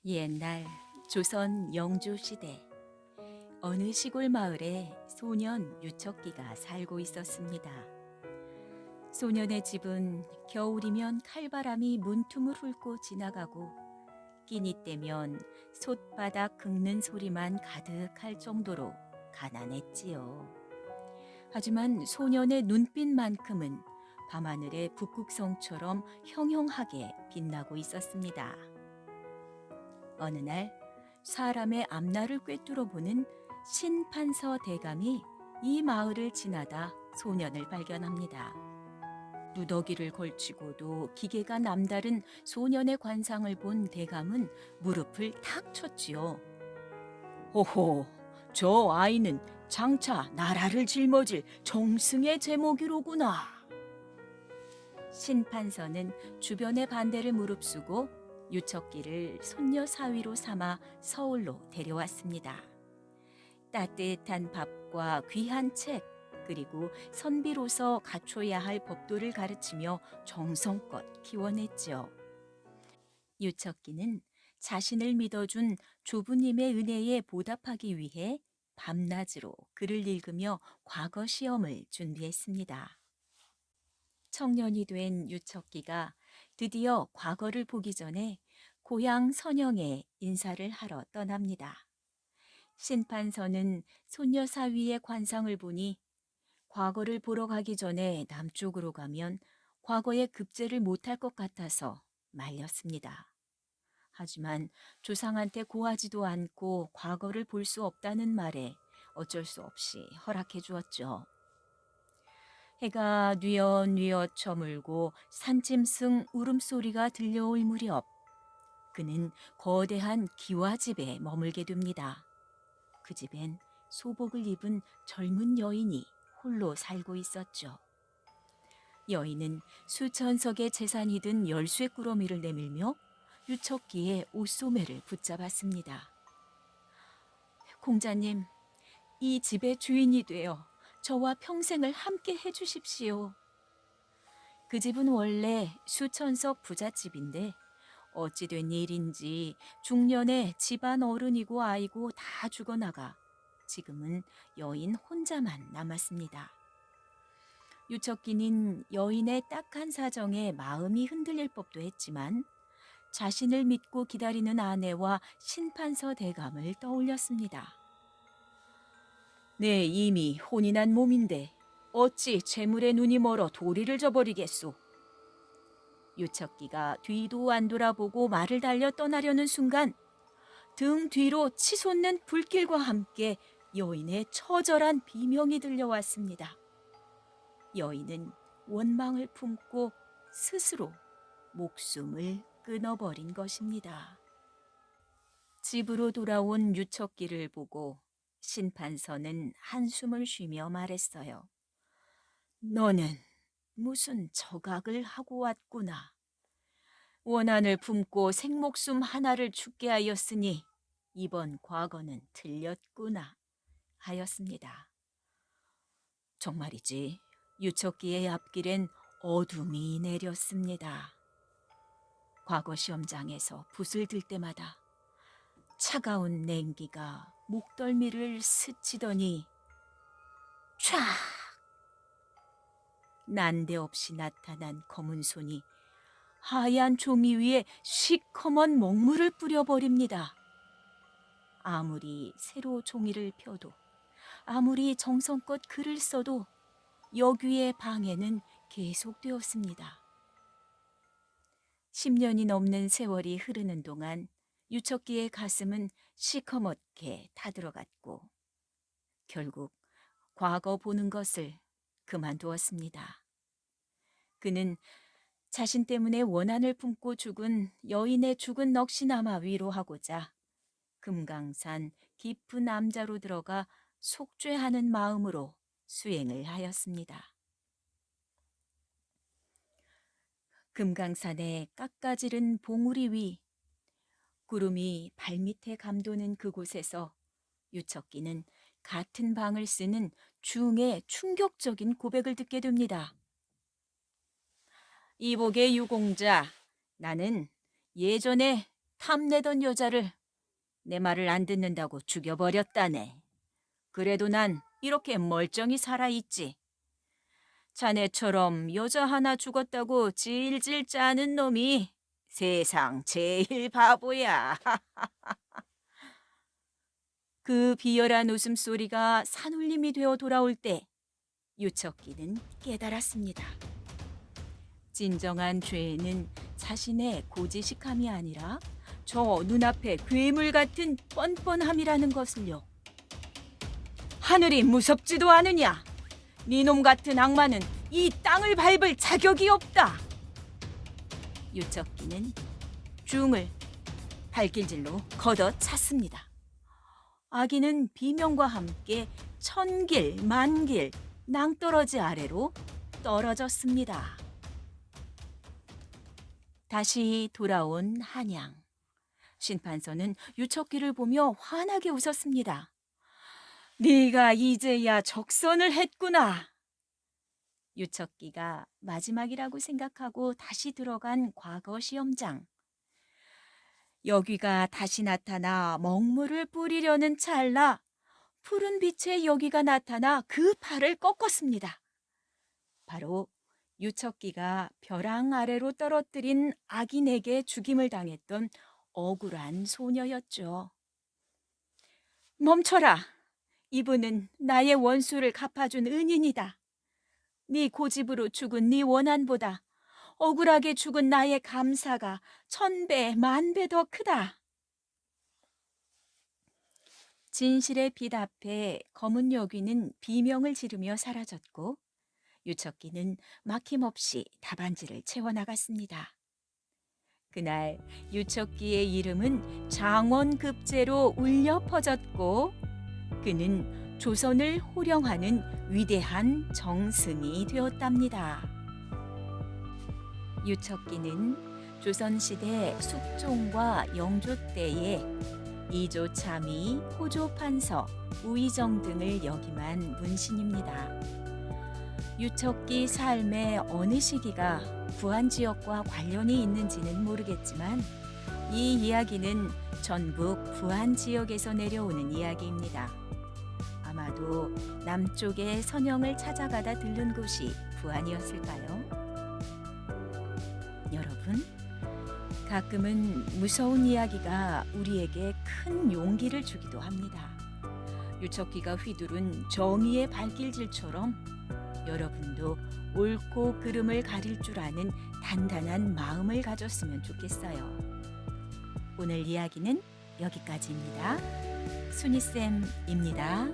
옛날 조선 영조 시대 어느 시골 마을에 소년 유척기가 살고 있었습니다. 소년의 집은 겨울이면 칼바람이 문틈을 훑고 지나가고 끼니 때면 솥바닥 긁는 소리만 가득할 정도로 가난했지요. 하지만 소년의 눈빛만큼은 밤하늘의 북극성처럼 형형하게 빛나고 있었습니다. 어느 날 사람의 앞날을 꿰뚫어 보는 신판서 대감이 이 마을을 지나다 소년을 발견합니다. 누더기를 걸치고도 기계가 남다른 소년의 관상을 본 대감은 무릎을 탁 쳤지요. 호호, 저 아이는 장차 나라를 짊어질 정승의 제목이로구나. 신판서는 주변의 반대를 무릅쓰고 유척기를 손녀 사위로 삼아 서울로 데려왔습니다. 따뜻한 밥과 귀한 책, 그리고 선비로서 갖춰야 할 법도를 가르치며 정성껏 키워냈죠. 유척기는 자신을 믿어준 조부님의 은혜에 보답하기 위해 밤낮으로 글을 읽으며 과거 시험을 준비했습니다. 청년이 된 유척기가 드디어 과거를 보기 전에 고향 선영에 인사를 하러 떠납니다. 신판서는 손녀 사위의 관상을 보니 과거를 보러 가기 전에 남쪽으로 가면 과거에 급제를 못할 것 같아서 말렸습니다. 하지만 조상한테 고하지도 않고 과거를 볼 수 없다는 말에 어쩔 수 없이 허락해 주었죠. 해가 뉘엿뉘엿 저물고 산짐승 울음소리가 들려올 무렵 그는 거대한 기와집에 머물게 됩니다. 그 집엔 소복을 입은 젊은 여인이 홀로 살고 있었죠. 여인은 수천 석의 재산이 든 열쇠 꾸러미를 내밀며 유척기의 옷소매를 붙잡았습니다. 공자님, 이 집의 주인이 되어 저와 평생을 함께 해주십시오. 그 집은 원래 수천석 부잣집인데 어찌된 일인지 중년에 집안 어른이고 아이고 다 죽어나가 지금은 여인 혼자만 남았습니다. 유척기는 여인의 딱한 사정에 마음이 흔들릴 법도 했지만 자신을 믿고 기다리는 아내와 신판서 대감을 떠올렸습니다. 네, 이미 혼이 난 몸인데 어찌 재물에 눈이 멀어 도리를 저버리겠소. 유척기가 뒤도 안 돌아보고 말을 달려 떠나려는 순간 등 뒤로 치솟는 불길과 함께 여인의 처절한 비명이 들려왔습니다. 여인은 원망을 품고 스스로 목숨을 끊어버린 것입니다. 집으로 돌아온 유척기를 보고 신판서는 한숨을 쉬며 말했어요. 너는 무슨 저각을 하고 왔구나. 원한을 품고 생목숨 하나를 죽게 하였으니 이번 과거는 틀렸구나 하였습니다. 정말이지 유척기의 앞길엔 어둠이 내렸습니다. 과거 시험장에서 붓을 들 때마다 차가운 냉기가 목덜미를 스치더니 촤! 난데없이 나타난 검은 손이 하얀 종이 위에 시커먼 먹물을 뿌려버립니다. 아무리 새로 종이를 펴도 아무리 정성껏 글을 써도 여귀의 방해는 계속되었습니다. 10년이 넘는 세월이 흐르는 동안 유척기의 가슴은 시커멓게 타들어갔고 결국 과거 보는 것을 그만두었습니다. 그는 자신 때문에 원한을 품고 죽은 여인의 죽은 넋이나마 위로하고자 금강산 깊은 암자로 들어가 속죄하는 마음으로 수행을 하였습니다. 금강산의 깎아지른 봉우리 위 구름이 발밑에 감도는 그곳에서 유척기는 같은 방을 쓰는 중의 충격적인 고백을 듣게 됩니다. 이복의 유공자, 나는 예전에 탐내던 여자를 내 말을 안 듣는다고 죽여버렸다네. 그래도 난 이렇게 멀쩡히 살아있지. 자네처럼 여자 하나 죽었다고 질질 짜는 놈이 세상 제일 바보야. 그 비열한 웃음소리가 산울림이 되어 돌아올 때 유척기는 깨달았습니다. 진정한 죄는 자신의 고지식함이 아니라 저 눈앞의 괴물 같은 뻔뻔함이라는 것을요. 하늘이 무섭지도 않으냐? 니놈 같은 악마는 이 땅을 밟을 자격이 없다. 유척기는 중을 발길질로 걷어찼습니다. 아기는 비명과 함께 천길 만길 낭떠러지 아래로 떨어졌습니다. 다시 돌아온 한양. 심판서는 유척기를 보며 환하게 웃었습니다. 네가 이제야 적선을 했구나. 유척기가 마지막이라고 생각하고 다시 들어간 과거 시험장. 여귀가 다시 나타나 먹물을 뿌리려는 찰나 푸른 빛의 여귀가 나타나 그 팔을 꺾었습니다. 바로 유척기가 벼랑 아래로 떨어뜨린 악인에게 죽임을 당했던 억울한 소녀였죠. 멈춰라. 이분은 나의 원수를 갚아준 은인이다. 네 고집으로 죽은 네 원한보다 억울하게 죽은 나의 감사가 1000배, 10,000배 더 크다. 진실의 빛 앞에 검은 여귀는 비명을 지르며 사라졌고 유척기는 막힘없이 답안지를 채워나갔습니다. 그날 유척기의 이름은 장원급제로 울려 퍼졌고 그는 조선을 호령하는 위대한 정승이 되었답니다. 유척기는 조선시대 숙종과 영조 때에 이조참의, 호조판서, 우의정 등을 역임한 문신입니다. 유척기 삶의 어느 시기가 부안지역과 관련이 있는지는 모르겠지만 이 이야기는 전북 부안지역에서 내려오는 이야기입니다. 아마도 남쪽의 선영을 찾아가다 들른 곳이 부안이었을까요? 여러분, 가끔은 무서운 이야기가 우리에게 큰 용기를 주기도 합니다. 유척기가 휘두른 정의의 발길질처럼 여러분도 옳고 그름을 가릴 줄 아는 단단한 마음을 가졌으면 좋겠어요. 오늘 이야기는 여기까지입니다. 순이쌤입니다.